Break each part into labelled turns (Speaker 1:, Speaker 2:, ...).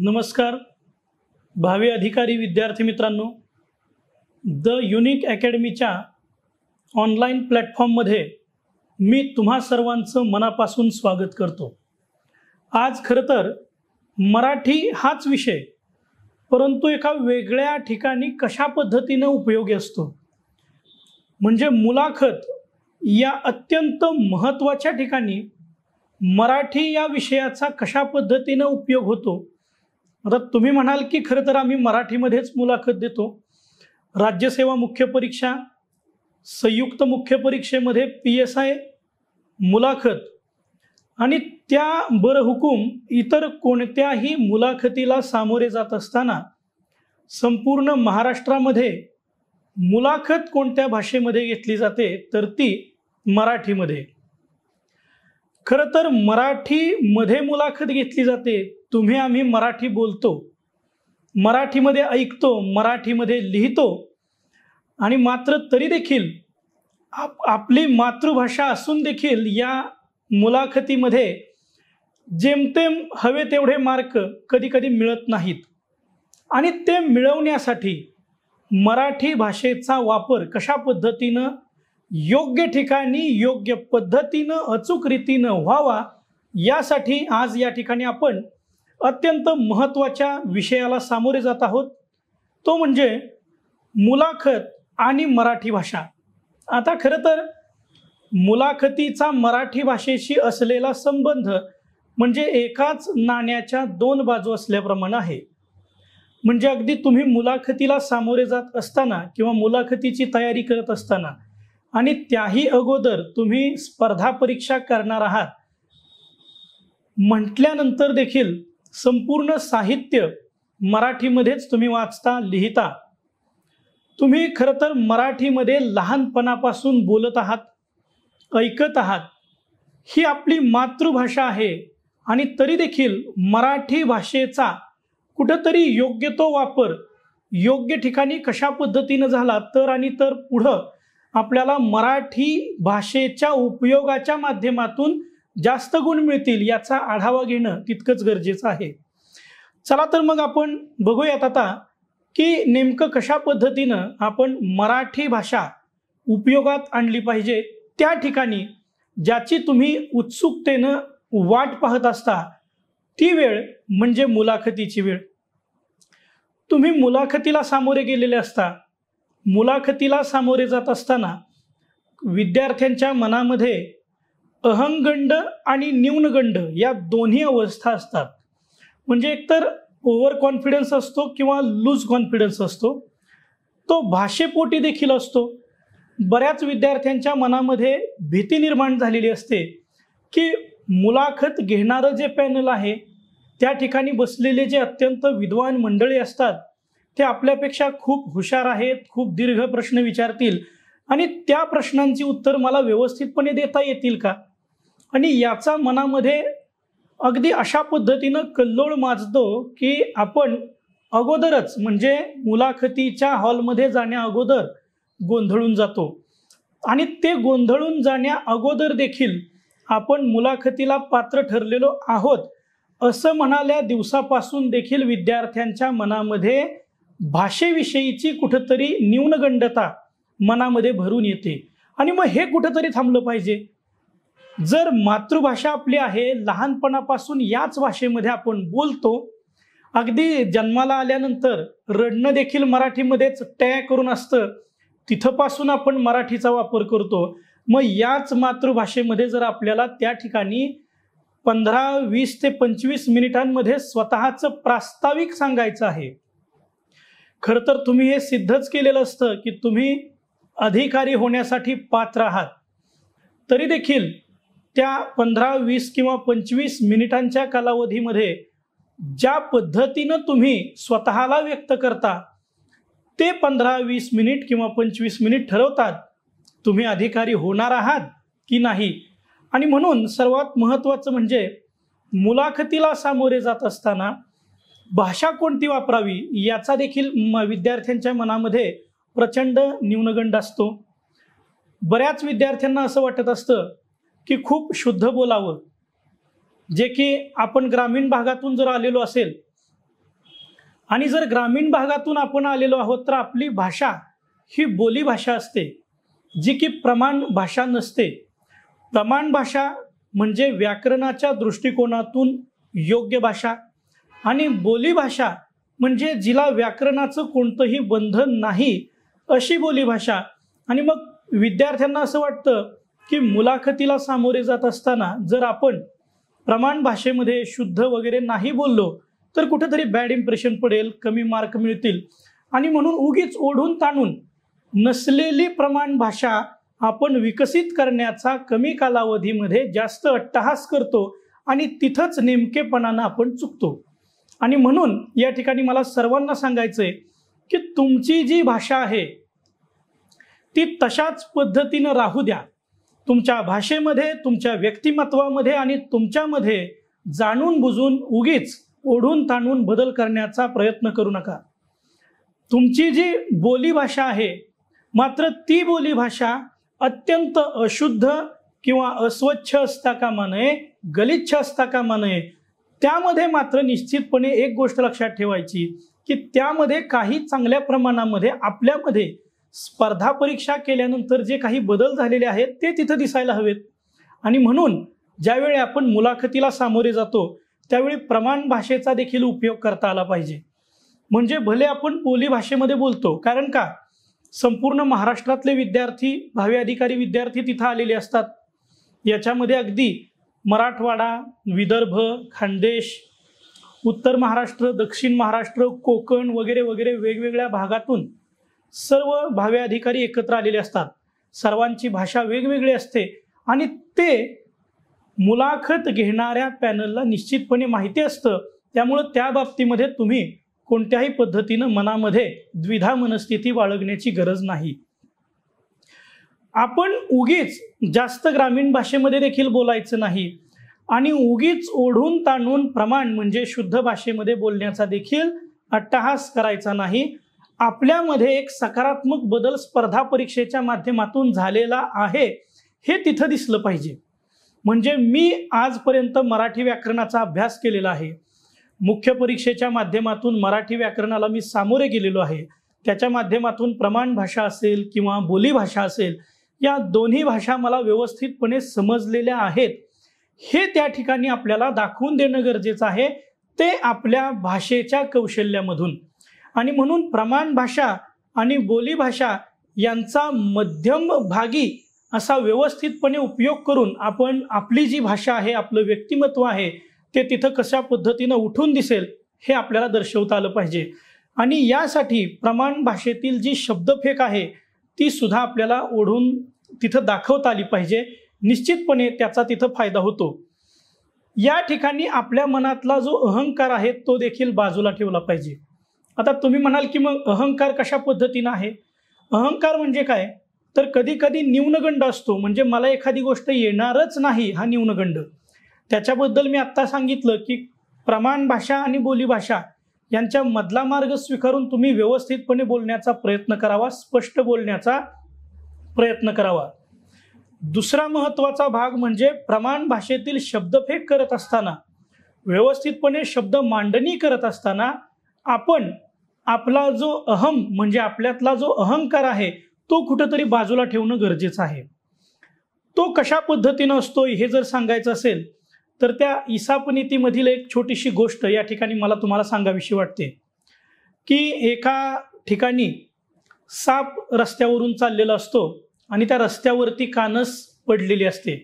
Speaker 1: नमस्कार भावी अधिकारी विद्यार्थी मित्रांनो, द युनिक अकॅडमीच्या ऑनलाईन प्लॅटफॉर्ममध्ये मी तुम्हा सर्वांचं मनापासून स्वागत करतो। आज खरं तर मराठी हाच विषय परंतु एका वेगळ्या ठिकाणी कशा पद्धतीने उपयोगी असतो, म्हणजे मुलाखत या अत्यंत महत्त्वाच्या ठिकाणी मराठी या विषयाचा कशा पद्धतीने उपयोग होतो। आता तुम्ही म्हणाल की खरं तर आम्ही मराठीमध्येच मुलाखत देतो। राज्यसेवा मुख्य परीक्षा, संयुक्त मुख्य परीक्षेमध्ये PSI मुलाखत आणि त्या बरहुकूम इतर कोणत्याही मुलाखतीला सामोरे जात असताना संपूर्ण महाराष्ट्रामध्ये मुलाखत कोणत्या भाषेमध्ये घेतली जाते तर ती मराठीमध्ये। खरं तर मराठीमध्ये मुलाखत घेतली जाते। तुम्ही आम्ही मराठी बोलतो, मराठीमध्ये ऐकतो, मराठीमध्ये लिहितो आणि मात्र तरी देखील आपली मातृभाषा असून देखील या मुलाखतीमध्ये जेमतेम हवे तेवढे मार्क कधी कधी मिळत नाहीत आणि ते मिळवण्यासाठी मराठी भाषेचा वापर कशा पद्धतीने योग्य ठिकाणी योग्य पद्धतीने अचूक रीतीने व्हावा यासाठी आज या ठिकाणी आपण अत्यंत महत्त्वाच्या विषयाला सामोरे जात आहोत, तो म्हणजे मुलाखत आणि मराठी भाषा। आता खरं तर मुलाखतीचा मराठी भाषेशी असलेला संबंध म्हणजे एकाच नाण्याच्या दोन बाजू असल्याप्रमाणे आहे। म्हणजे अगदी तुम्ही मुलाखतीला सामोरे जात असताना किंवा मुलाखतीची तयारी करत असताना आणि त्याही अगोदर तुम्ही स्पर्धा परीक्षा करणार आहात म्हटल्यानंतर देखील संपूर्ण साहित्य मराठीमध्येच तुम्ही वाचता, लिहिता। तुम्ही खरं तर मराठीमध्ये लहानपणापासून बोलत आहात, ऐकत आहात। ही आपली मातृभाषा आहे आणि तरी देखील मराठी भाषेचा कुठेतरी योग्य तो वापर योग्य ठिकाणी कशा पद्धतीने झाला तर आणि तर पुढं आपल्याला मराठी भाषेच्या उपयोगाच्या माध्यमातून जास्त गुण मिळतील याचा आढावा घेणं तितकंच गरजेचं आहे। चला तर मग आपण बघूयात आता की नेमकं कशा पद्धतीनं आपण मराठी भाषा उपयोगात आणली पाहिजे। त्या ठिकाणी ज्याची तुम्ही उत्सुकतेनं वाट पाहत असता ती वेळ म्हणजे मुलाखतीची वेळ। तुम्ही मुलाखतीला सामोरे गेलेले असता। मुलाखतीला सामोरे जात असताना विद्यार्थ्यांच्या मनामध्ये अहंगंड आणि न्यूनगंड या दोन्ही अवस्था असतात। म्हणजे एकतर ओव्हर कॉन्फिडन्स असतो किंवा लूज कॉन्फिडन्स असतो, तो भाषेपोटी देखील असतो। बऱ्याच विद्यार्थ्यांच्या मनामध्ये भीती निर्माण झालेली असते की मुलाखत घेणारं जे पॅनल आहे त्या ठिकाणी बसलेले जे अत्यंत विद्वान मंडळी असतात ते आपल्यापेक्षा खूप हुशार आहेत, खूप दीर्घ प्रश्न विचारतील आणि त्या प्रश्नांची उत्तर मला व्यवस्थितपणे देता येतील का, आणि याचा मनामध्ये अगदी अशा पद्धतीनं कल्लोळ माजतो की आपण अगोदरच म्हणजे मुलाखतीच्या हॉलमध्ये जाण्या अगोदर गोंधळून जातो आणि ते गोंधळून जाण्या अगोदर देखील आपण मुलाखतीला पात्र ठरलेलो आहोत असं म्हणाल्या दिवसापासून देखील विद्यार्थ्यांच्या मनामध्ये भाषेविषयीची कुठेतरी न्यूनगंडता मनामध्ये भरून येते आणि मग हे कुठेतरी थांबलं पाहिजे। जर मातृभाषा आपली आहे, लहानपणापासून याच भाषेमध्ये आपण बोलतो, अगदी जन्माला आल्यानंतर रडणं देखील मराठीमध्येच टॅ करून असतं, तिथपासून आपण मराठीचा वापर करतो। मग याच मातृभाषेमध्ये जर आपल्याला त्या ठिकाणी 15, 20 ते 25 मिनिटांमध्ये स्वतःचं प्रास्ताविक सांगायचं आहे, खरं तर तुम्ही हे सिद्धच केलेलं असतं की तुम्ही अधिकारी होण्यासाठी पात्र आहात, तरी देखील त्या 15, 20 किंवा 25 मिनिटांच्या कालावधीमध्ये ज्या पद्धतीनं तुम्ही स्वतःला व्यक्त करता ते 15, 20 मिनिट किंवा 25 मिनिट ठरवतात तुम्ही अधिकारी होणार आहात की नाही। आणि म्हणून सर्वात महत्त्वाचं म्हणजे मुलाखतीला सामोरे जात असताना भाषा कोणती वापरावी याचा देखील विद्यार्थ्यांच्या मनामध्ये प्रचंड न्यूनगंड असतो। बऱ्याच विद्यार्थ्यांना असं वाटत असतं की खूप शुद्ध बोलावं, जे की आपण ग्रामीण भागातून जर आलेलो असेल आणि जर ग्रामीण भागातून आपण आलेलो आहोत तर आपली भाषा ही बोली भाषा असते, जी की प्रमाण भाषा नसते. प्रमाण भाषा म्हणजे व्याकरणाच्या दृष्टिकोनातून योग्य भाषा, आणि बोली भाषा म्हणजे जिला व्याकरणाचं कोणतंही बंधन नाही अशी बोली भाषा. आणि मग विद्यार्थ्यांना असं वाटतं की मुलाखतीला सामोरे जात असताना जर आपण प्रमाण भाषेमध्ये शुद्ध वगैरे नाही बोललो तर कुठेतरी बॅड इम्प्रेशन पडेल, कमी मार्क मिळतील, आणि म्हणून उगीच ओढून ताणून नसलेली प्रमाण भाषा आपण विकसित करण्याचा कमी कालावधीमध्ये जास्त अट्टहास करतो आणि तिथंच नेमकेपणानं आपण चुकतो. आणि म्हणून या ठिकाणी मला सर्वांना सांगायचंय की तुमची जी भाषा आहे ती तशाच पद्धतीनं राहू द्या. तुमच्या भाषेमध्ये, तुमच्या व्यक्तिमत्वामध्ये आणि तुमच्यामध्ये जाणून बुजून उगीच ओढून ताणून बदल करण्याचा प्रयत्न करू नका. तुमची जी बोली भाषा आहे, मात्र ती बोली भाषा अत्यंत अशुद्ध किंवा अस्वच्छ असता कामा नये, गलिच्छ असता कामा नये. त्यामध्ये मात्र निश्चितपणे एक गोष्ट लक्षात ठेवायची की त्यामध्ये काही चांगल्या प्रमाणामध्ये आपल्यामध्ये स्पर्धा परीक्षा केल्यानंतर जे काही बदल झालेले आहेत ते तिथं दिसायला हवेत. आणि म्हणून ज्यावेळी आपण मुलाखतीला सामोरे जातो त्यावेळी प्रमाण भाषेचा देखील उपयोग करता आला पाहिजे. म्हणजे भले आपण बोली भाषेमध्ये बोलतो, कारण का संपूर्ण महाराष्ट्रातले विद्यार्थी, भावी अधिकारी विद्यार्थी तिथं आलेले असतात. याच्यामध्ये अगदी मराठवाडा, विदर्भ, खानदेश, उत्तर महाराष्ट्र, दक्षिण महाराष्ट्र, कोकण वगैरे वगैरे वेगवेगळ्या भागातून सर्व भावी अधिकारी एकत्र आलेले असतात. सर्वांची भाषा वेगवेगळी असते आणि ते मुलाखत घेणाऱ्या पॅनलला निश्चितपणे माहिती असतं. त्यामुळे त्या बाबतीमध्ये तुम्ही कोणत्याही पद्धतीनं मनामध्ये द्विधा मनस्थिती बाळगण्याची गरज नाही. आपण उगीच जास्त ग्रामीण भाषेमध्ये देखील बोलायचं नाही आणि उगीच ओढून ताणून प्रमाण म्हणजे शुद्ध भाषेमध्ये बोलण्याचा देखील अट्टहास करायचा नाही. आपल्यामध्ये एक सकारात्मक बदल स्पर्धा परीक्षेच्या माध्यमातून झालेला आहे हे तिथं दिसलं पाहिजे. म्हणजे मी आजपर्यंत मराठी व्याकरणाचा अभ्यास केलेला आहे. मुख्य परीक्षेच्या माध्यमातून मराठी व्याकरणाला मी सामोरे गेलेलो आहे. त्याच्या माध्यमातून प्रमाण भाषा असेल किंवा बोली भाषा असेल, या दोन्ही भाषा मला व्यवस्थितपणे समजलेल्या आहेत. हे त्या ठिकाणी आपल्याला दाखवून देणं गरजेचं आहे, ते आपल्या भाषेच्या कौशल्यामधून. आणि म्हणून प्रमाण भाषा आणि बोली भाषा यांचा मध्यम भागी असा व्यवस्थितपणे उपयोग करून आपण आपली जी भाषा आहे, आपलं व्यक्तिमत्व आहे, ते तिथं कशा पद्धतीनं उठून दिसेल हे आपल्याला दर्शवता आलं पाहिजे. आणि यासाठी प्रमाण भाषेतील जी शब्दफेक आहे ती सुद्धा आपल्याला ओढून तिथं दाखवता आली पाहिजे. निश्चितपणे त्याचा तिथं फायदा होतो. या ठिकाणी आपल्या मनातला जो अहंकार आहे तो देखील बाजूला ठेवला पाहिजे. आता तुम्ही म्हणाल की मग अहंकार कशा पद्धतीनं आहे? अहंकार म्हणजे काय तर कधी कधी न्यूनगंड असतो. म्हणजे मला एखादी गोष्ट येणारच नाही हा न्यूनगंड. त्याच्याबद्दल मी आत्ता सांगितलं की प्रमाण भाषा आणि बोली भाषा यांच्या मधला मार्ग स्वीकारून तुम्ही व्यवस्थितपणे बोलण्याचा प्रयत्न करावा, स्पष्ट बोलण्याचा प्रयत्न करावा. दुसरा महत्त्वाचा भाग म्हणजे प्रमाण भाषेतील शब्दफेक करत असताना, व्यवस्थितपणे शब्द मांडणी करत असताना आपण आपला जो अहम म्हणजे आपल्यातला जो अहंकार आहे तो कुठेतरी बाजूला ठेवणं गरजेचं आहे. तो कशा पद्धतीनं असतो हे जर सांगायचं असेल तर त्या इसापनीतीमधील एक छोटीशी गोष्ट या ठिकाणी मला तुम्हाला सांगावीशी वाटते की एका ठिकाणी साप रस्त्यावरून चाललेला असतो आणि त्या रस्त्यावरती कानस पडलेली असते.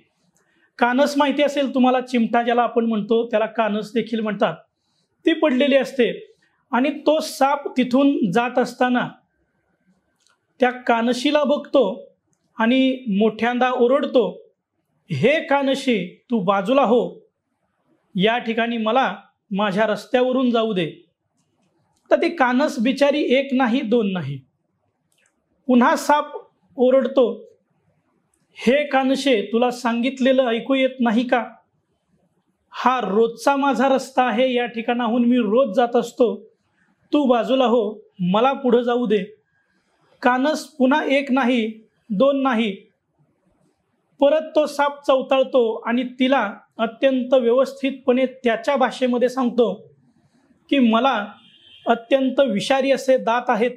Speaker 1: कानस माहिती असेल तुम्हाला, चिमटा ज्याला आपण म्हणतो त्याला कानस देखील म्हणतात, ती पडलेली असते. आणि तो साप तिथून जात असताना त्या कानशीला बघतो आणि मोठ्यांदा ओरडतो, हे कानशी तू बाजूला हो, या ठिकाणी मला माझ्या रस्त्यावरून जाऊ दे. तर ती कानस बिचारी एक नाही दोन नाही, पुन्हा साप ओरडतो, हे कानशे तुला सांगितलेलं ऐकू येत नाही का? हा रोजचा माझा रस्ता आहे, या ठिकाणाहून मी रोज जात असतो, तू बाजूला हो, मला पुढे जाऊ दे. कानस पुन्हा एक नाही दोन नाही, परत तो साप चवताळतो आणि तिला अत्यंत व्यवस्थितपणे त्याच्या भाषेमध्ये सांगतो की मला अत्यंत विषारी असे दात आहेत,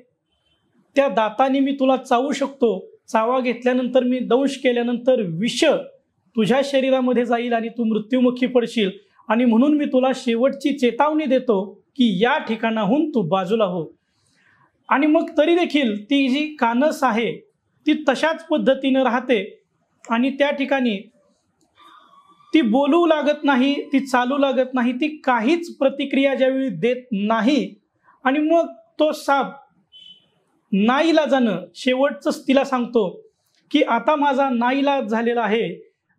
Speaker 1: त्या दाताने मी तुला चावू शकतो, चावा घेतल्यानंतर मी दंश केल्यानंतर विष तुझ्या शरीरामध्ये जाईल आणि तू मृत्युमुखी पडशील, आणि म्हणून मी तुला शेवटची चेतावणी देतो की या ठिकाणाहून तू बाजूला हो. आणि मग तरी देखील ती जी कानस आहे ती तशाच पद्धतीनं राहते आणि त्या ठिकाणी ती बोलू लागत नाही, ती चालू लागत नाही, ती काहीच प्रतिक्रिया ज्यावेळी देत नाही. आणि मग तो साप नाईलाजानं शेवटचंच तिला सांगतो की आता माझा नाईलाज झालेला आहे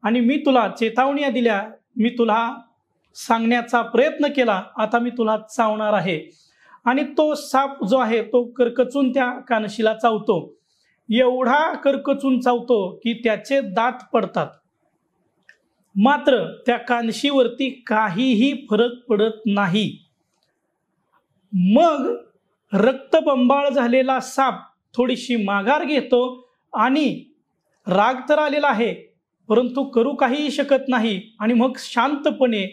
Speaker 1: आणि मी तुला चेतावण्या दिल्या, मी तुला सांगण्याचा प्रयत्न केला, आता मी तुला चावणार आहे. आणि तो साप जो आहे तो करकचून त्या कानशीला चावतो, एवढा करकचून चावतो की त्याचे दात पडतात. मात्र त्या कानशीवरती काहीही फरक पडत नाही. मग रक्तबंबाळ झालेला साप थोडीशी माघार घेतो आणि राग तर आलेला आहे परंतु करू काहीही शकत नाही. आणि मग शांतपणे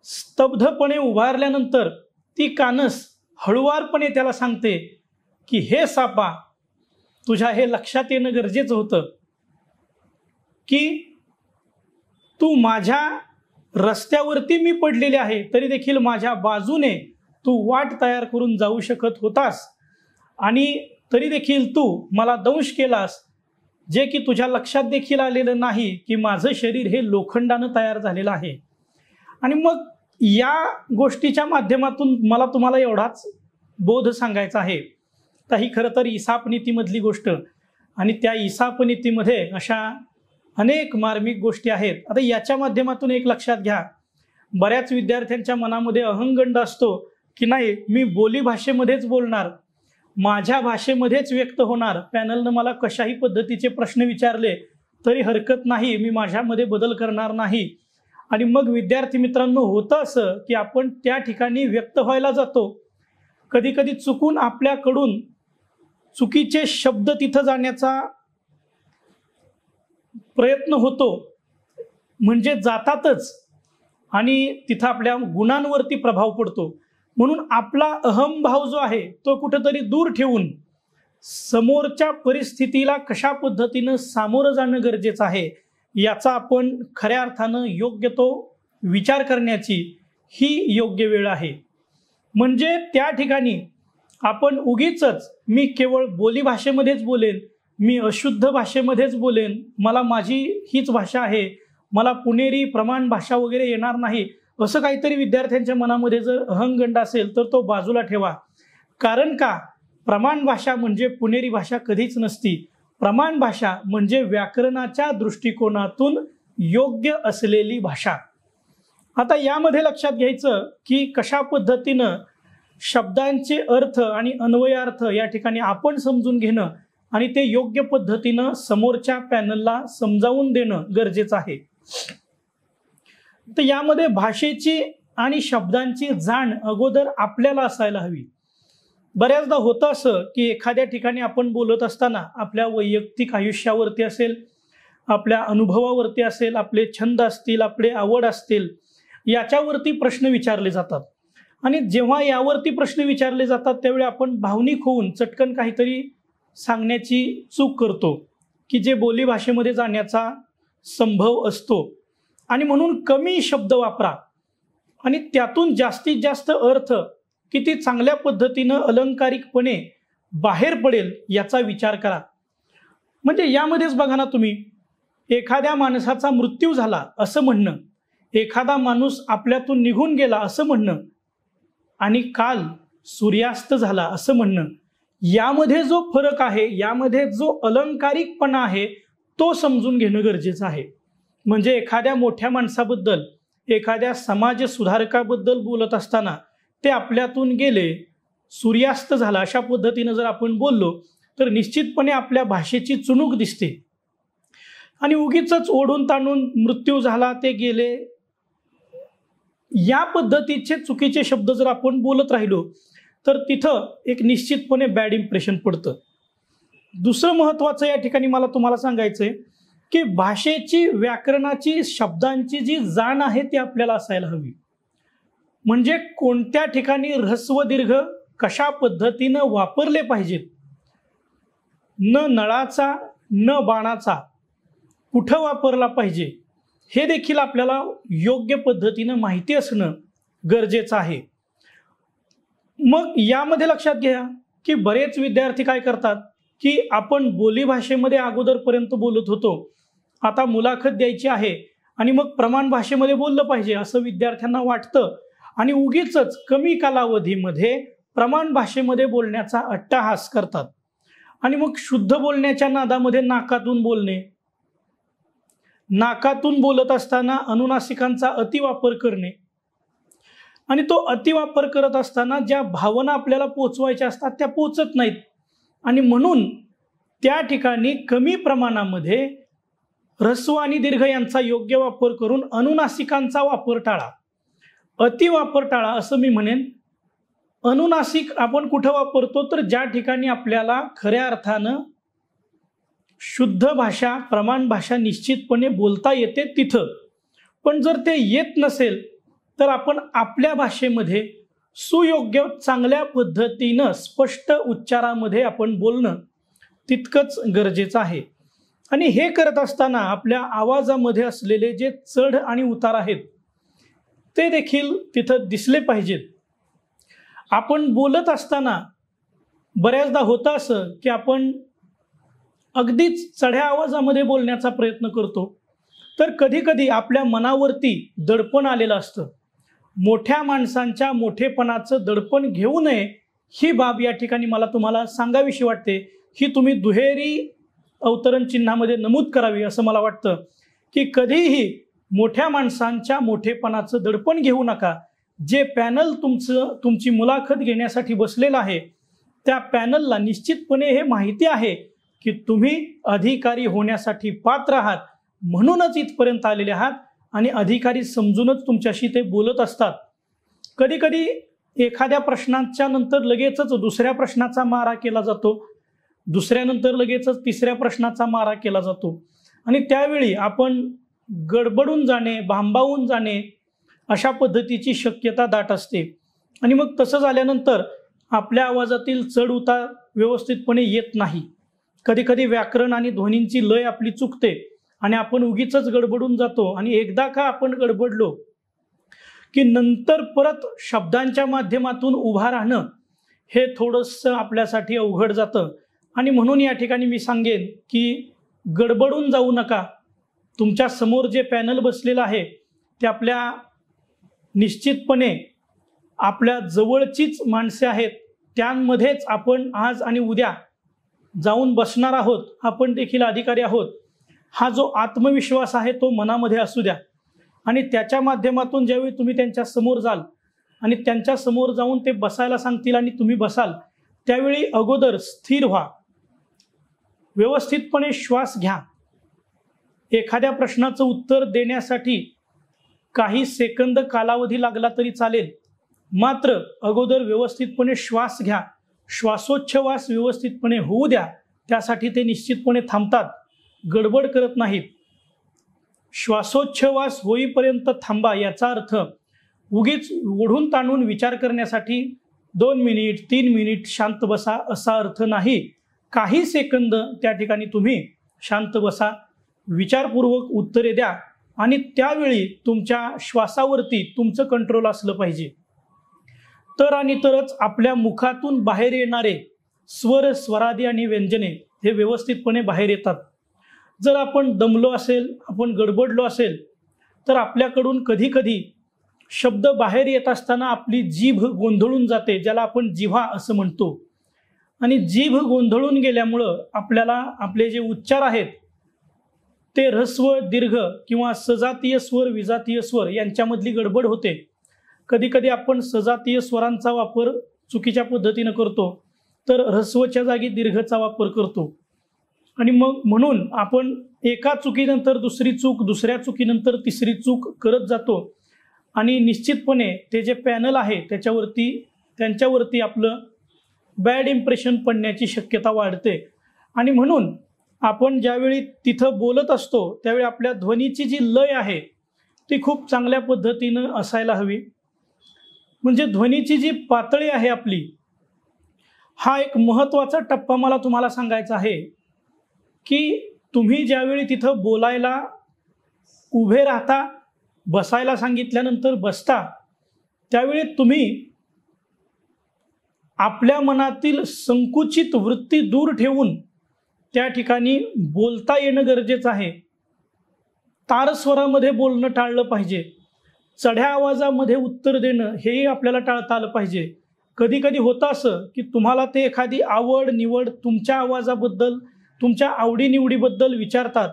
Speaker 1: स्तब्धपणे उभारल्यानंतर ती कानस हळुवारपणे त्याला सांगते की हे सापा, तुझ्या हे लक्षात येणं गरजेचं होतं की तू माझ्या रस्त्यावरती मी पडलेले आहे तरी देखील माझ्या बाजूने तू वाट तयार करून जाऊ शकत होतास आणि तरी देखील तू मला दंश केलास, जे की तुझ्या लक्षात देखील आलेलं नाही की माझं शरीर हे लोखंडानं तयार झालेलं आहे. आणि मग या गोष्टीच्या माध्यमातून मला तुम्हाला एवढाच बोध सांगायचा आहे. तर ही खरं तर इसाप नीतीमधली गोष्ट, आणि त्या इसाप नीतीमध्ये अशा अनेक मार्मिक गोष्टी आहेत. आता याच्या माध्यमातून एक लक्षात घ्या, बऱ्याच विद्यार्थ्यांच्या मनामध्ये अहंगंड असतो की नाही, मी बोली भाषेमध्येच बोलणार, माझ्या भाषेमध्येच व्यक्त होणार, पॅनलनं मला कशाही पद्धतीचे प्रश्न विचारले तरी हरकत नाही, मी माझ्यामध्ये बदल करणार नाही. आणि मग विद्यार्थी मित्रांनो, होतं असं की आपण त्या ठिकाणी व्यक्त व्हायला जातो, कधी कधी चुकून आपल्याकडून चुकीचे शब्द तिथं जाण्याचा प्रयत्न होतो, म्हणजे जातातच आणि तिथं आपल्या गुणांवरती प्रभाव पडतो. म्हणून आपला अहंभाव जो आहे तो कुठेतरी दूर ठेवून समोरच्या परिस्थितीला कशा पद्धतीनं सामोरं जाणं गरजेचं आहे याचा आपण खऱ्या अर्थानं योग्य तो विचार करण्याची ही योग्य वेळ आहे. म्हणजे त्या ठिकाणी आपण उगीचच मी केवळ बोली भाषेमध्येच बोलेन, मी अशुद्ध भाषेमध्येच बोलेन, मला माझी हीच भाषा आहे, मला पुणेरी प्रमाण भाषा वगैरे येणार नाही, असं काहीतरी विद्यार्थ्यांच्या मनामध्ये जर अहंगंड असेल तर तो बाजूला ठेवा. कारण का, प्रमाण भाषा म्हणजे पुणेरी भाषा कधीच नसती. प्रमाण भाषा म्हणजे व्याकरणाच्या दृष्टिकोनातून योग्य असलेली भाषा. आता यामध्ये लक्षात घ्यायचं की कशा पद्धतीनं शब्दांचे अर्थ आणि अन्वयार्थ या ठिकाणी आपण समजून घेणं आणि ते योग्य पद्धतीनं समोरच्या पॅनलला समजावून देणं गरजेचं आहे. तर यामध्ये भाषेची आणि शब्दांची जाण अगोदर आपल्याला असायला हवी. बऱ्याचदा होतं असं की एखाद्या ठिकाणी आपण बोलत असताना आपल्या वैयक्तिक आयुष्यावरती असेल, आपल्या अनुभवावरती असेल, आपले छंद असतील, आपले आवड असतील, याच्यावरती प्रश्न विचारले जातात. आणि जेव्हा यावरती प्रश्न विचारले जातात त्यावेळी आपण भावनिक होऊन चटकन काहीतरी सांगण्याची चूक करतो की जे बोली भाषेमध्ये जाण्याचा संभव असतो. आणि म्हणून कमी शब्द वापरा आणि त्यातून जास्तीत जास्त अर्थ किती चांगल्या पद्धतीनं अलंकारिकपणे बाहेर पडेल याचा विचार करा. म्हणजे यामध्येच बघा ना तुम्ही, एखाद्या माणसाचा मृत्यू झाला असं म्हणणं, एखादा माणूस आपल्यातून निघून गेला असं म्हणणं आणि काल सूर्यास्त झाला असं म्हणणं, यामध्ये जो फरक आहे, यामध्ये जो अलंकारिकपणा आहे तो समजून घेणं गरजेचं आहे. म्हणजे एखाद्या मोठ्या माणसाबद्दल, एखाद्या समाज सुधारकाबद्दल बोलत असताना ते आपल्यातून गेले, सूर्यास्त झाला, अशा पद्धतीनं जर आपण बोललो तर निश्चितपणे आपल्या भाषेची चुणूक दिसते. आणि उगीचच ओढून ताणून मृत्यू झाला, ते गेले, या पद्धतीचे चुकीचे शब्द जर आपण बोलत राहिलो तर तिथं एक निश्चितपणे बॅड इम्प्रेशन पडतं. दुसरं महत्त्वाचं या ठिकाणी मला तुम्हाला सांगायचंय की भाषेची, व्याकरणाची, शब्दांची जी जाण आहे ती आपल्याला असायला हवी. म्हणजे कोणत्या ठिकाणी ऱ्हस्व दीर्घ कशा पद्धतीनं वापरले पाहिजेत, न नळाचा न बाणाचा कुठं वापरला पाहिजे हे देखील आपल्याला योग्य पद्धतीनं माहिती असणं गरजेचं आहे. मग यामध्ये लक्षात घ्या की बरेच विद्यार्थी काय करतात की आपण बोलीभाषेमध्ये अगोदरपर्यंत बोलत होतो, आता मुलाखत द्यायची आहे आणि मग प्रमाण भाषेमध्ये बोललं पाहिजे असं विद्यार्थ्यांना वाटतं आणि उगीचच कमी कालावधीमध्ये प्रमाण भाषेमध्ये बोलण्याचा अट्टहास करतात आणि मग शुद्ध बोलण्याच्या नादामध्ये नाकातून बोलणे, नाकातून बोलत असताना अनुनासिकांचा अतिवापर करणे आणि तो अतिवापर करत असताना ज्या भावना आपल्याला पोचवायच्या असतात त्या पोचत नाहीत आणि म्हणून त्या ठिकाणी कमी प्रमाणामध्ये ह्रस्व आणि दीर्घ यांचा योग्य वापर करून अनुनासिकांचा वापर टाळा, अतिवापर टाळा असं मी म्हणेन. अनुनासिक आपण कुठं वापरतो तर ज्या ठिकाणी आपल्याला खऱ्या अर्थानं शुद्ध भाषा प्रमाण भाषा निश्चितपणे बोलता येते तिथं. पण जर ते येत नसेल तर आपण आपल्या भाषेमध्ये सुयोग्य चांगल्या पद्धतीनं स्पष्ट उच्चारामध्ये आपण बोलणं तितकंच गरजेचं आहे. आणि हे करत असताना आपल्या आवाजामध्ये असलेले जे चढ आणि उतार आहेत ते देखील तिथं दिसले पाहिजेत. आपण बोलत असताना बऱ्याचदा होतं असं की आपण अगदीच चढ्या आवाजामध्ये बोलण्याचा प्रयत्न करतो, तर कधी कधी आपल्या मनावरती दडपण आलेलं असतं. मोठ्या माणसांच्या मोठेपणाचं दडपण घेऊ नये ही बाब या ठिकाणी मला तुम्हाला सांगावीशी वाटते. ही तुम्ही दुहेरी अवतरण चिन्हामध्ये नमूद करावी असं मला वाटतं की कधीही मोठ्या माणसांच्या मोठेपणाचं दडपण घेऊ नका. जे पॅनल तुमची मुलाखत घेण्यासाठी बसलेलं आहे त्या पॅनलला निश्चितपणे हे माहिती आहे की तुम्ही अधिकारी होण्यासाठी पात्र आहात, म्हणूनच इथपर्यंत आलेले आहात आणि अधिकारी समजूनच तुमच्याशी ते बोलत असतात. कधी कधी एखाद्या प्रश्नाच्या नंतर लगेचच दुसऱ्या प्रश्नाचा मारा केला जातो, दुसऱ्यानंतर लगेचच तिसऱ्या प्रश्नाचा मारा केला जातो आणि त्यावेळी आपण गडबडून जाणे, भांबावून जाणे अशा पद्धतीची शक्यता दाट असते. आणि मग तसं झाल्यानंतर आपल्या आवाजातील चढ उतार व्यवस्थितपणे येत नाही. कधी कधी व्याकरण आणि ध्वनींची लय आपली चुकते आणि आपण उगीचच गडबडून जातो आणि एकदा का आपण गडबडलो की नंतर परत शब्दांच्या माध्यमातून उभा राहणं हे थोडंसं आपल्यासाठी अवघड जातं. आणि म्हणून या ठिकाणी मी सांगेन की गडबडून जाऊ नका. तुमच्या समोर जे पॅनल बसलेलं आहे ते आपल्या निश्चितपणे आपल्या जवळचीच माणसे आहेत, त्यांमध्येच आपण आज आणि उद्या जाऊन बसणार आहोत. आपण देखील अधिकारी आहोत हा जो आत्मविश्वास आहे तो मनामध्ये असू द्या आणि त्याच्या माध्यमातून ज्यावेळी तुम्ही त्यांच्या समोर जाल आणि त्यांच्या समोर जाऊन ते बसायला सांगतील आणि तुम्ही बसाल त्यावेळी अगोदर स्थिर व्हा, व्यवस्थितपणे श्वास घ्या. एखाद्या प्रश्नाचं उत्तर देण्यासाठी काही सेकंद कालावधी लागला तरी चालेल, मात्र अगोदर व्यवस्थितपणे श्वास घ्या, श्वासोच्छवास व्यवस्थितपणे होऊ द्या. त्यासाठी ते निश्चितपणे थांबतात, गडबड करत नाहीत. श्वासोच्छवास होईपर्यंत थांबा याचा अर्थ उगीच ओढून ताणून विचार करण्यासाठी 2 मिनिट 3 मिनिट शांत बसा असा अर्थ नाही. काही सेकंद त्या ठिकाणी तुम्ही शांत बसा, विचारपूर्वक उत्तरे द्या आणि त्यावेळी तुमच्या श्वासावरती तुमचं कंट्रोल असलं पाहिजे. तर आणि तरच आपल्या मुखातून बाहेर येणारे स्वर, स्वरादी आणि व्यंजने हे व्यवस्थितपणे बाहेर येतात. जर आपण दमलो असेल, आपण गडबडलो असेल तर आपल्याकडून कधी कधी शब्द बाहेर येत असताना आपली जीभ गोंधळून जाते, ज्याला आपण जिव्हा असं म्हणतो. आणि जीभ गोंधळून गेल्यामुळं आपल्याला आपले जे उच्चार आहेत ते ह्रस्व दीर्घ किंवा सजातीय स्वर विजातीय स्वर यांच्यामधली गडबड होते. कधी कधी आपण सजातीय स्वरांचा वापर चुकीच्या पद्धतीनं करतो तर ह्रस्वच्या जागी दीर्घचा वापर करतो आणि मग म्हणून आपण एका चुकीनंतर दुसरी चूक, दुसऱ्या चुकीनंतर तिसरी चूक करत जातो आणि निश्चितपणे ते जे पॅनल आहे त्यांच्यावरती आपलं बॅड इम्प्रेशन पडण्याची शक्यता वाढते. आणि म्हणून आपण ज्यावेळी तिथं बोलत असतो त्यावेळी आपल्या ध्वनीची जी लय आहे ती खूप चांगल्या पद्धतीनं असायला हवी. म्हणजे ध्वनीची जी पातळी आहे आपली हा एक महत्त्वाचा टप्पा मला तुम्हाला सांगायचा आहे की तुम्ही ज्यावेळी तिथं बोलायला उभे राहता, बसायला सांगितल्यानंतर बसता, त्यावेळी तुम्ही आपल्या मनातील संकुचित वृत्ती दूर ठेवून त्या ठिकाणी बोलता येणं गरजेचं आहे. तारस्वरामध्ये बोलणं टाळलं पाहिजे. चढ्या आवाजामध्ये उत्तर देणं हेही आपल्याला टाळता आलं पाहिजे. कधी कधी होतं असं की तुम्हाला ते एखादी आवड निवड तुमच्या आवाजाबद्दल, तुमच्या आवडीनिवडीबद्दल विचारतात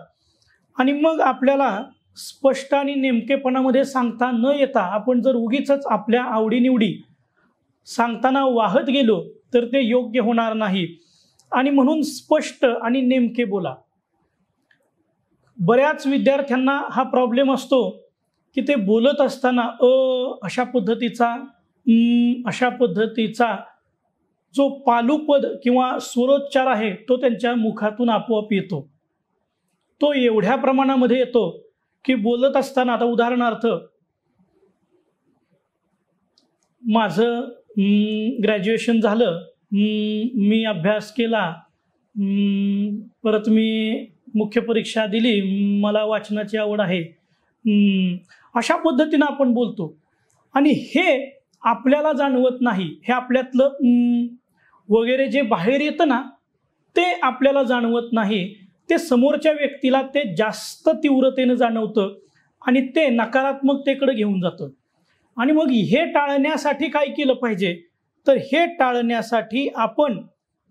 Speaker 1: आणि मग आपल्याला स्पष्ट आणि नेमकेपणामध्ये सांगता न येता आपण जर उगीच आपल्या आवडीनिवडी सांगताना वाहत गेलो तर ते योग्य होणार नाही. आणि म्हणून स्पष्ट आणि नेमके बोला. बऱ्याच विद्यार्थ्यांना हा प्रॉब्लेम असतो की ते बोलत असताना अशा पद्धतीचा जो पालुपद किंवा स्वरोच्चार आहे तो त्यांच्या मुखातून आपोआप येतो. तो एवढ्या प्रमाणामध्ये येतो की बोलत असताना, आता उदाहरणार्थ माझं ग्रॅज्युएशन झालं, मी अभ्यास केला, परत मी मुख्य परीक्षा दिली, मला वाचनाची आवड आहे, अशा पद्धतीनं आपण बोलतो आणि हे आपल्याला जाणवत नाही. हे आपल्यातलं वगैरे जे बाहेर येतं ना ते आपल्याला जाणवत नाही. ते समोरच्या व्यक्तीला ते जास्त तीव्रतेनं जाणवतं आणि ते नकारात्मकतेकडे घेऊन जातं. आणि मग हे टाळण्यासाठी काय केलं पाहिजे, तर हे टाळण्यासाठी आपण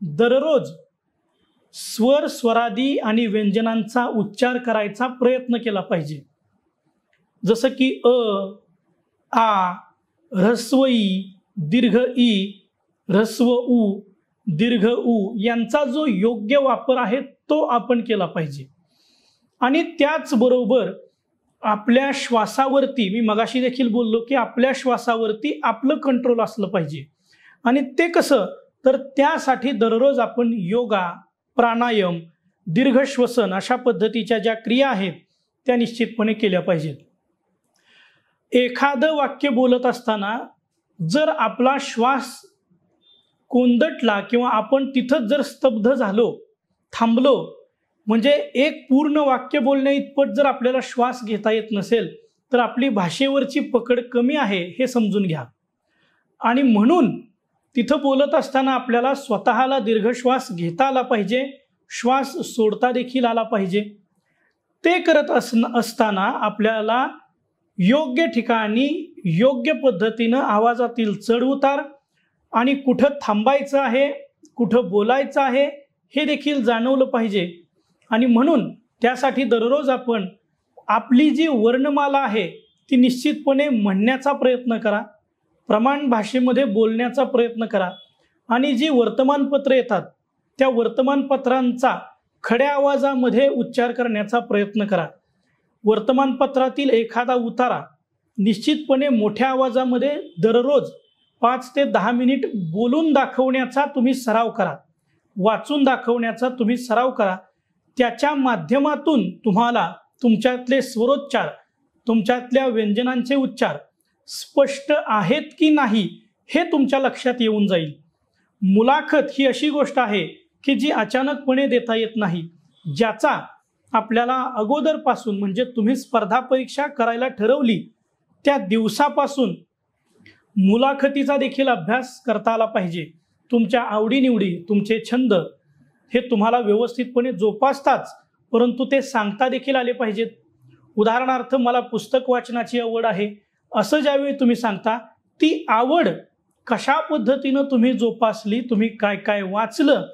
Speaker 1: दररोज स्वर, स्वरादी आणि व्यंजनांचा उच्चार करायचा प्रयत्न केला पाहिजे. जसं की आ, ह्रस्व ई, दीर्घ ई, ह्रस्व उ, दीर्घ उ यांचा जो योग्य वापर आहे तो आपण केला पाहिजे. आणि त्याचबरोबर आपल्या श्वासावरती, मी मगाशी देखील बोललो की आपल्या श्वासावरती आपलं कंट्रोल असलं पाहिजे. आणि ते कसं, तर त्यासाठी दररोज आपण योगा, प्राणायाम, दीर्घ श्वसन अशा पद्धतीच्या ज्या क्रिया आहेत त्या निश्चितपणे केल्या पाहिजेत. एखादं वाक्य बोलत असताना जर आपला श्वास कोंदटला किंवा आपण तिथंच जर स्तब्ध झालो, थांबलो, म्हणजे एक पूर्ण वाक्य बोलण्या इतपत जर आपल्याला श्वास घेता येत नसेल तर आपली भाषेवरची पकड कमी आहे हे समजून घ्या. आणि म्हणून तिथं बोलत असताना आपल्याला स्वतःला दीर्घ श्वास घेता आला पाहिजे, श्वास सोडता देखील आला पाहिजे. ते करत असताना आपल्याला योग्य ठिकाणी योग्य पद्धतीनं आवाजातील चढ उतार आणि कुठं थांबायचं आहे, कुठं बोलायचं आहे हे देखील जाणवलं पाहिजे. आणि म्हणून त्यासाठी दररोज आपण आपली जी वर्णमाला आहे ती निश्चितपणे म्हणण्याचा प्रयत्न करा, प्रमाण भाषेमध्ये बोलण्याचा प्रयत्न करा. आणि जी वर्तमानपत्र येतात त्या वर्तमानपत्रांचा खड्या आवाजामध्ये उच्चार करण्याचा प्रयत्न करा. वर्तमानपत्रातील एखादा उतारा निश्चितपणे मोठ्या आवाजामध्ये दररोज 5 ते 10 मिनिट बोलून दाखवण्याचा तुम्ही सराव करा, वाचून दाखवण्याचा तुम्ही सराव करा. त्याच्या माध्यमातून तुम्हाला तुमच्यातले स्वरोच्चार, तुमच्यातल्या व्यंजनांचे उच्चार स्पष्ट आहेत की नाही हे तुमच्या लक्षात येऊन जाईल. मुलाखत ही अशी गोष्ट आहे की जी अचानकपणे देता येत नाही, ज्याचा आपल्याला अगोदरपासून, म्हणजे तुम्ही स्पर्धा परीक्षा करायला ठरवली त्या दिवसापासून मुलाखतीचा देखील अभ्यास करता आला पाहिजे. तुमच्या आवडीनिवडी, तुमचे छंद हे तुम्हाला व्यवस्थितपणे जोपासताच, परंतु ते सांगता देखील आले पाहिजेत. उदाहरणार्थ मला पुस्तक वाचनाची आवड आहे असं ज्यावेळी तुम्ही सांगता, ती आवड कशा पद्धतीनं तुम्ही जोपासली, तुम्ही काय काय वाचलं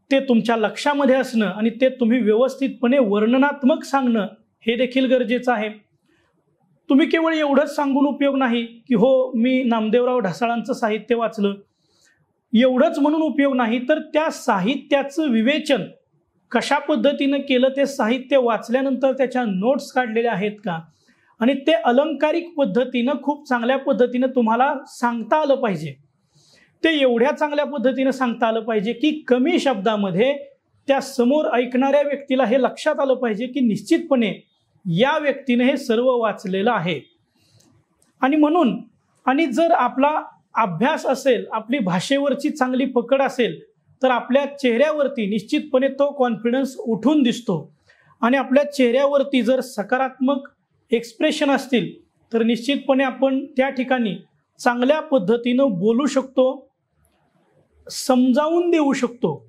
Speaker 1: ते तुमच्या लक्षामध्ये असणं आणि ते तुम्ही व्यवस्थितपणे वर्णनात्मक सांगणं हे देखील गरजेचं आहे. तुम्ही केवळ एवढंच सांगून उपयोग नाही की हो मी नामदेवराव ढसाळांचं साहित्य वाचलं, एवढंच म्हणून उपयोग नाही, तर त्या साहित्याचं विवेचन कशा पद्धतीनं केलं, ते साहित्य वाचल्यानंतर त्याच्या नोट्स काढलेल्या आहेत का, आणि ते अलंकारिक पद्धतीनं खूप चांगल्या पद्धतीनं तुम्हाला सांगता आलं पाहिजे. ते एवढ्या चांगल्या पद्धतीनं सांगता आलं पाहिजे की कमी शब्दामध्ये त्या समोर ऐकणाऱ्या व्यक्तीला हे लक्षात आलं पाहिजे की निश्चितपणे या व्यक्तीने हे सर्व वाचलेलं आहे. आणि म्हणून, आणि जर आपला अभ्यास असेल, आपली भाषेवरची चांगली पकड असेल, तर आपल्या चेहऱ्यावरती निश्चितपणे तो कॉन्फिडन्स उठून दिसतो. आणि आपल्या चेहऱ्यावरती जर सकारात्मक एक्सप्रेशन असतील तर निश्चितपणे आपण त्या ठिकाणी चांगल्या पद्धतीनं बोलू शकतो, समजावून देऊ शकतो.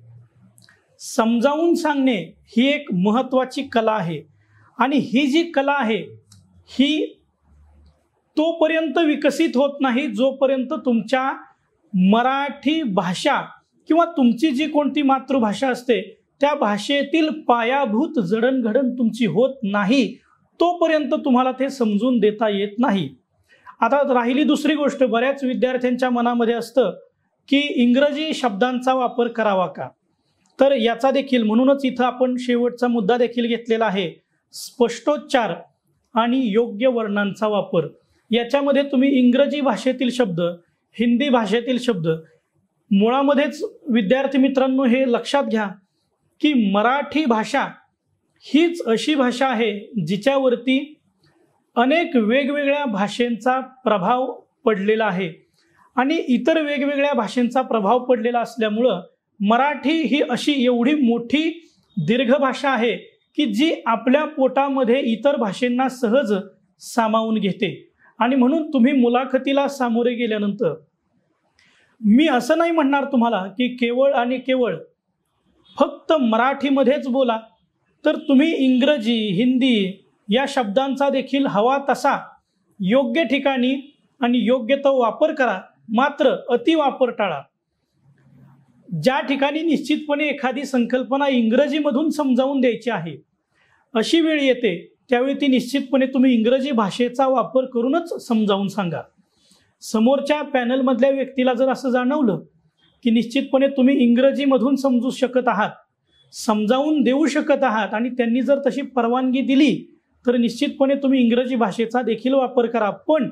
Speaker 1: समजावून सांगणे ही एक महत्त्वाची कला आहे. आणि ही जी कला आहे ही तोपर्यंत विकसित होत नाही जोपर्यंत तुमच्या मराठी भाषा किंवा तुमची जी कोणती मातृभाषा असते त्या भाषेतील पायाभूत जडणघडण तुमची होत नाही, तोपर्यंत तुम्हाला ते समजून देता येत नाही. आता राहिली दुसरी गोष्ट, बऱ्याच विद्यार्थ्यांच्या मनामध्ये असतं की इंग्रजी शब्दांचा वापर करावा का. तर याचा देखील म्हणूनच इथं आपण शेवटचा मुद्दा देखील घेतलेला आहे, स्पष्टोच्चार आणि योग्य वर्णांचा वापर. याच्यामध्ये तुम्ही इंग्रजी भाषेतील शब्द, हिंदी भाषेतील शब्द, मुळामध्येच विद्यार्थी मित्रांनो हे लक्षात घ्या की मराठी भाषा हीच अशी भाषा आहे जिच्यावरती अनेक वेगवेगळ्या भाषांचा प्रभाव पडलेला आहे. आणि इतर वेगवेगळ्या भाषांचा प्रभाव पडलेला असल्यामुळं मराठी ही अशी एवढी मोठी दीर्घ भाषा आहे की जी आपल्या पोटामध्ये इतर भाषांना सहज सामावून घेते. आणि म्हणून तुम्ही मुलाखतीला सामोरे गेल्यानंतर मी असं नाही म्हणणार तुम्हाला की केवळ आणि केवळ फक्त मराठीमध्येच बोला, तर तुम्ही इंग्रजी, हिंदी या शब्दांचा देखील हवा तसा योग्य ठिकाणी आणि योग्य तो वापर करा, मात्र अतिवापर टाळा. ज्या ठिकाणी निश्चितपणे एखादी संकल्पना इंग्रजीमधून समजावून द्यायची आहे अशी वेळ येते त्यावेळी ती निश्चितपणे तुम्ही इंग्रजी भाषेचा वापर करूनच समजावून सांगा. समोरच्या पॅनलमधल्या व्यक्तीला जर असं जाणवलं की निश्चितपणे तुम्ही इंग्रजीमधून समजू शकत आहात, समजावून देऊ शकत आहात आणि त्यांनी जर तशी परवानगी दिली तर निश्चितपणे तुम्ही इंग्रजी भाषेचा देखील वापर करा. पण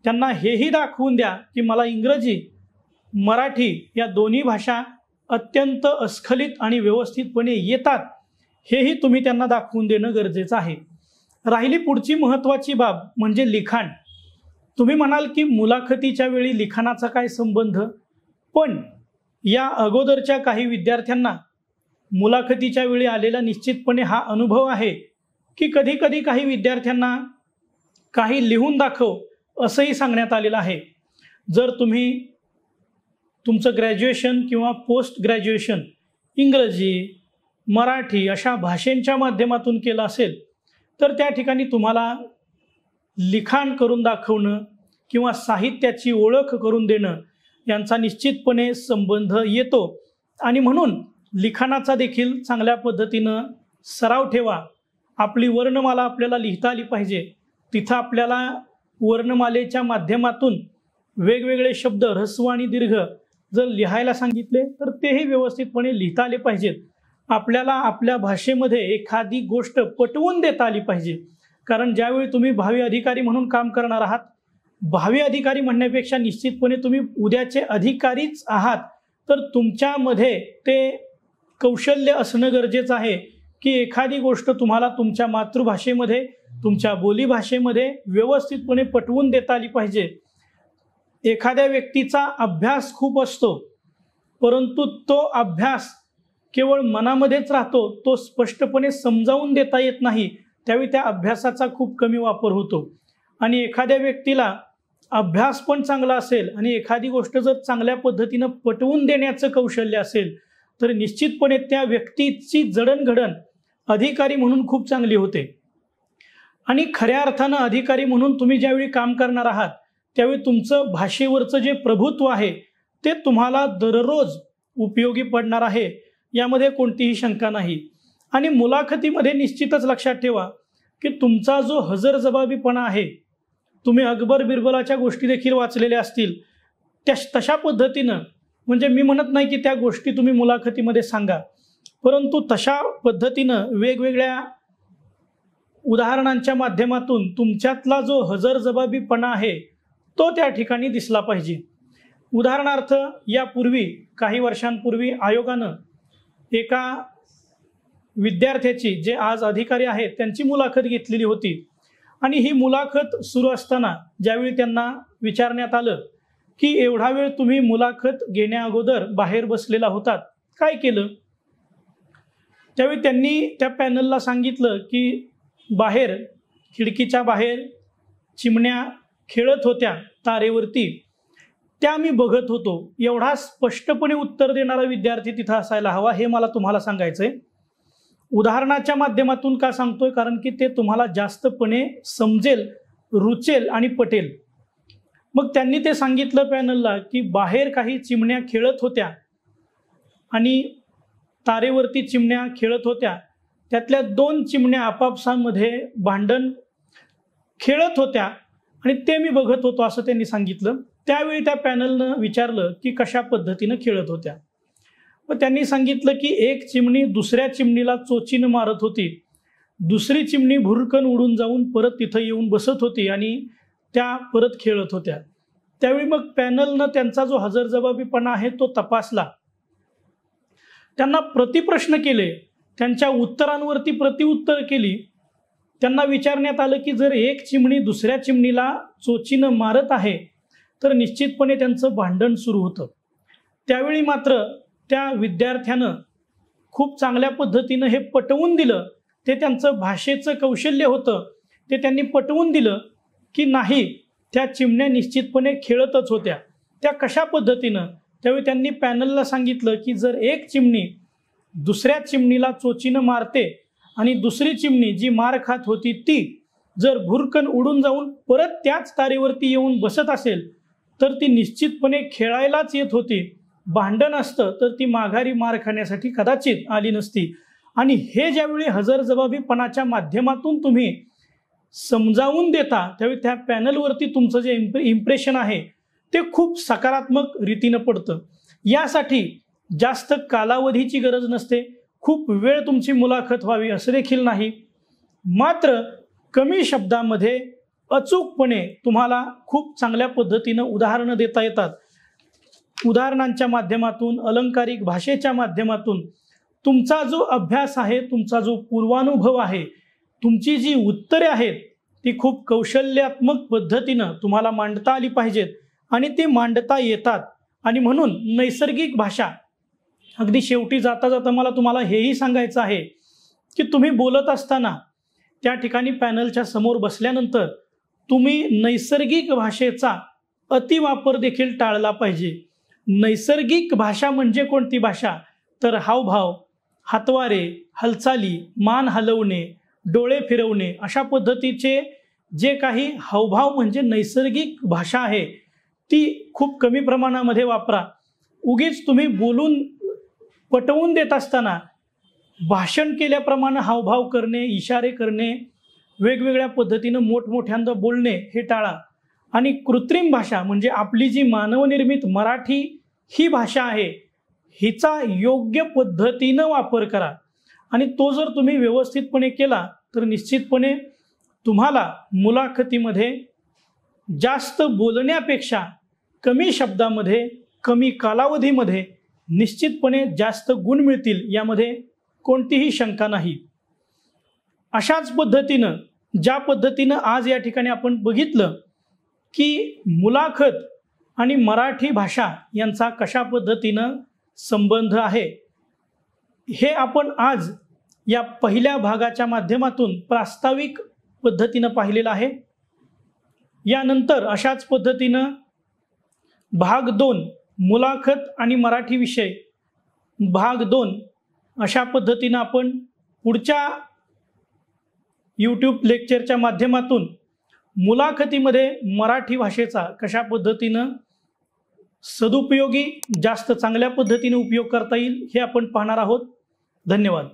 Speaker 1: त्यांना हेही दाखवून द्या की मला इंग्रजी, मराठी या दोन्ही भाषा अत्यंत अस्खलित आणि व्यवस्थितपणे येतात, हेही तुम्ही त्यांना दाखवून देणं गरजेचं आहे. राहिली पुढची महत्त्वाची बाब म्हणजे लिखाण. तुम्ही म्हणाल की मुलाखतीच्या वेळी लिखाणाचा काय संबंध, पण या अगोदरच्या काही विद्यार्थ्यांना मुलाखतीच्या वेळी आलेला निश्चितपणे हा अनुभव आहे की कधी कधी काही विद्यार्थ्यांना काही लिहून दाखव असंही सांगण्यात आलेलं आहे. जर तुम्ही तुमचं ग्रॅज्युएशन किंवा पोस्ट ग्रॅज्युएशन इंग्रजी, मराठी अशा भाषांच्या माध्यमातून केलं असेल तर त्या ठिकाणी तुम्हाला लिखाण करून दाखवणं किंवा साहित्याची ओळख करून देणं यांचा निश्चितपणे संबंध येतो. आणि म्हणून लिखाणाचा देखील चांगल्या पद्धतीनं सराव ठेवा. आपली वर्णमाला आपल्याला लिहिता आली पाहिजे. तिथं आपल्याला वर्णमालेच्या माध्यमातून वेगवेगळे शब्द ऱ्हस्व आणि दीर्घ जर लिहायला सांगितले तर तेही व्यवस्थितपणे लिहिता आले पाहिजेत. आपल्याला आपल्या भाषेमध्ये एखादी गोष्ट पटवून देता आली पाहिजे. कारण ज्यावेळी तुम्ही भावी अधिकारी म्हणून काम करणार आहात, भावी अधिकारी म्हणण्यापेक्षा निश्चितपणे तुम्ही उद्याचे अधिकारीच आहात, तर तुमच्यामध्ये ते कौशल्य असणं गरजेचं आहे की एखादी गोष्ट तुम्हाला तुमच्या मातृभाषेमध्ये, तुमच्या बोलीभाषेमध्ये व्यवस्थितपणे पटवून देता आली पाहिजे. एखाद्या व्यक्तीचा अभ्यास खूप असतो, परंतु तो अभ्यास केवळ मनामध्येच राहतो, तो स्पष्टपणे समजावून देता येत नाही, त्यावेळी त्या अभ्यासाचा खूप कमी वापर होतो. आणि एखाद्या व्यक्तीला अभ्यास पण चांगला असेल आणि एखादी गोष्ट जर चांगल्या पद्धतीनं पटवून देण्याचं कौशल्य असेल तर निश्चितपणे त्या व्यक्तीची जडणघडण अधिकारी म्हणून खूप चांगली होते. आणि खऱ्या अर्थानं अधिकारी म्हणून तुम्ही ज्यावेळी काम करणार आहात त्यावेळी तुमचं भाषेवरचं जे प्रभुत्व आहे ते तुम्हाला दररोज उपयोगी पडणार आहे, यामध्ये कोणतीही शंका नाही. आणि मुलाखतीमध्ये निश्चितच लक्षात ठेवा की तुमचा जो हजरजबाबीपणा आहे, तुम्ही अकबर बिरबलाच्या गोष्टी देखील वाचलेल्या असतील, तशा पद्धतीनं, म्हणजे मी म्हणत नाही की त्या गोष्टी तुम्ही मुलाखतीमध्ये सांगा, परंतु तशा पद्धतीनं वेगवेगळ्या उदाहरणांच्या माध्यमातून तुमच्यातला जो हजरजबाबीपणा आहे तो त्या ठिकाणी दिसला पाहिजे. उदाहरणार्थ यापूर्वी काही वर्षांपूर्वी आयोगानं एका विद्यार्थ्याची, जे आज अधिकारी आहेत, त्यांची मुलाखत घेतलेली होती. आणि ही मुलाखत सुरू असताना ज्यावेळी त्यांना विचारण्यात आलं की एवढा वेळ तुम्ही मुलाखत घेण्या अगोदर बाहेर बसलेला होतात, काय केलं? त्यावेळी त्यांनी त्या पॅनलला सांगितलं की बाहेर, खिडकीच्या बाहेर चिमण्या खेळत होत्या तारेवरती, त्या मी बघत होतो. एवढा स्पष्टपणे उत्तर देणारा विद्यार्थी तिथं असायला हवा, हे मला तुम्हाला सांगायचंय. उदाहरणाच्या माध्यमातून का सांगतोय? कारण की ते तुम्हाला जास्तपणे समजेल, रुचेल आणि पटेल. मग त्यांनी ते सांगितलं पॅनलला की बाहेर काही चिमण्या खेळत होत्या आणि तारेवरती चिमण्या खेळत होत्या, त्यातल्या 2 चिमण्या आपापसामध्ये भांडण खेळत होत्या आणि ते मी बघत होतो, असं त्यांनी सांगितलं. त्यावेळी त्या पॅनलनं विचारलं की कशा पद्धतीनं खेळत होत्या. मग त्यांनी सांगितलं की एक चिमणी दुसऱ्या चिमणीला चोचीनं मारत होती, दुसरी चिमणी भुरकन उडून जाऊन परत तिथं येऊन बसत होती आणि त्या परत खेळत होत्या. त्यावेळी मग पॅनलनं त्यांचा जो हजरजबाबीपणा आहे तो तपासला, त्यांना प्रतिप्रश्न केले, त्यांच्या उत्तरांवरती प्रतिउत्तर केली. त्यांना विचारण्यात आलं की जर एक चिमणी दुसऱ्या चिमणीला चोचीनं मारत आहे तर निश्चितपणे त्यांचं भांडण सुरू होतं. त्यावेळी मात्र त्या विद्यार्थ्यानं खूप चांगल्या पद्धतीनं हे पटवून दिलं, ते त्यांचं भाषेचं कौशल्य होतं, ते त्यांनी पटवून दिलं की नाही, त्या चिमण्या निश्चितपणे खेळतच होत्या. त्या कशा पद्धतीनं? त्यावेळी त्यांनी पॅनलला सांगितलं की जर एक चिमणी दुसऱ्या चिमणीला चोचीनं मारते आणि दुसरी चिमणी जी मार खात होती ती जर भुरकन उडून जाऊन परत त्याच तारेवरती येऊन बसत असेल तर ती निश्चितपणे खेळायलाच येत होती. भांडण असतं तर ती माघारी मार खाण्यासाठी कदाचित आली नसती. आणि हे ज्यावेळी हजरजबाबीपणाच्या माध्यमातून तुम्ही समजावून देता त्यावेळी त्या पॅनलवरती तुमचं जे इम्प्रेशन आहे ते खूप सकारात्मक रीतीनं पडतं. यासाठी जास्त कालावधीची गरज नसते, खूप वेळ तुमची मुलाखत व्हावी असं देखील नाही, मात्र कमी शब्दामध्ये अचूकपणे तुम्हाला खूप चांगल्या पद्धतीनं उदाहरणं देता येतात. उदाहरणांच्या माध्यमातून, अलंकारिक भाषेच्या माध्यमातून तुमचा जो अभ्यास आहे, तुमचा जो पूर्वानुभव आहे, तुमची जी उत्तरे आहेत ती खूप कौशल्यात्मक पद्धतीनं तुम्हाला मांडता आली पाहिजेत आणि ती मांडता येतात. आणि म्हणून नैसर्गिक भाषा, अगदी शेवटी जाता जाता मला तुम्हाला हेही सांगायचं आहे की तुम्ही बोलत असताना त्या ठिकाणी पॅनलच्या समोर बसल्यानंतर तुम्ही नैसर्गिक भाषेचा अतिवापर देखील टाळला पाहिजे. नैसर्गिक भाषा म्हणजे कोणती भाषा? तर हावभाव, हातवारे, हालचाली, मान हलवणे, डोळे फिरवणे, अशा पद्धतीचे जे काही हावभाव म्हणजे नैसर्गिक भाषा आहे ती खूप कमी प्रमाणामध्ये वापरा. उगीच तुम्ही बोलून पटवून देत असताना भाषण केल्याप्रमाणे हावभाव करणे, इशारे करणे, वेगवेगळ्या पद्धतीनं मोठमोठ्यांदा बोलणे हे टाळा. आणि कृत्रिम भाषा म्हणजे आपली जी मानवनिर्मित मराठी ही भाषा आहे हिचा योग्य पद्धतीनं वापर करा. आणि तो जर तुम्ही व्यवस्थितपणे केला तर निश्चितपणे तुम्हाला मुलाखतीमध्ये जास्त बोलण्यापेक्षा कमी शब्दामध्ये, कमी कालावधीमध्ये निश्चितपणे जास्त गुण मिळतील, यामध्ये कोणतीही शंका नाही. अशाच पद्धतीनं ज्या पद्धतीनं आज या ठिकाणी आपण बघितलं की मुलाखत आणि मराठी भाषा यांचा कशा पद्धतीनं संबंध आहे, हे आपण आज या पहिल्या भागाच्या माध्यमातून प्रास्ताविक पद्धतीनं पाहिलेलं आहे. यानंतर अशाच पद्धतीनं भाग 2 मुलाखत आणि मराठी विषय भाग 2 अशा पद्धतीनं आपण पुढच्या YouTube लेक्चरच्या माध्यमातून मुलाखतीमध्ये मराठी भाषेचा कशा पद्धतीनं सदुपयोगी, जास्त चांगल्या पद्धतीने उपयोग करता येईल हे आपण पाहणार आहोत. धन्यवाद.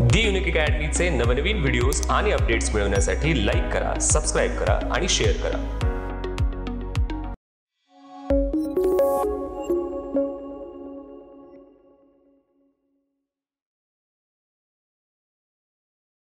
Speaker 2: दी युनिक अकॅडमीचे नवनवीन व्हिडिओज आणि अपडेट्स मिळवण्यासाठी लाईक करा, सबस्क्राईब करा आणि शेअर करा.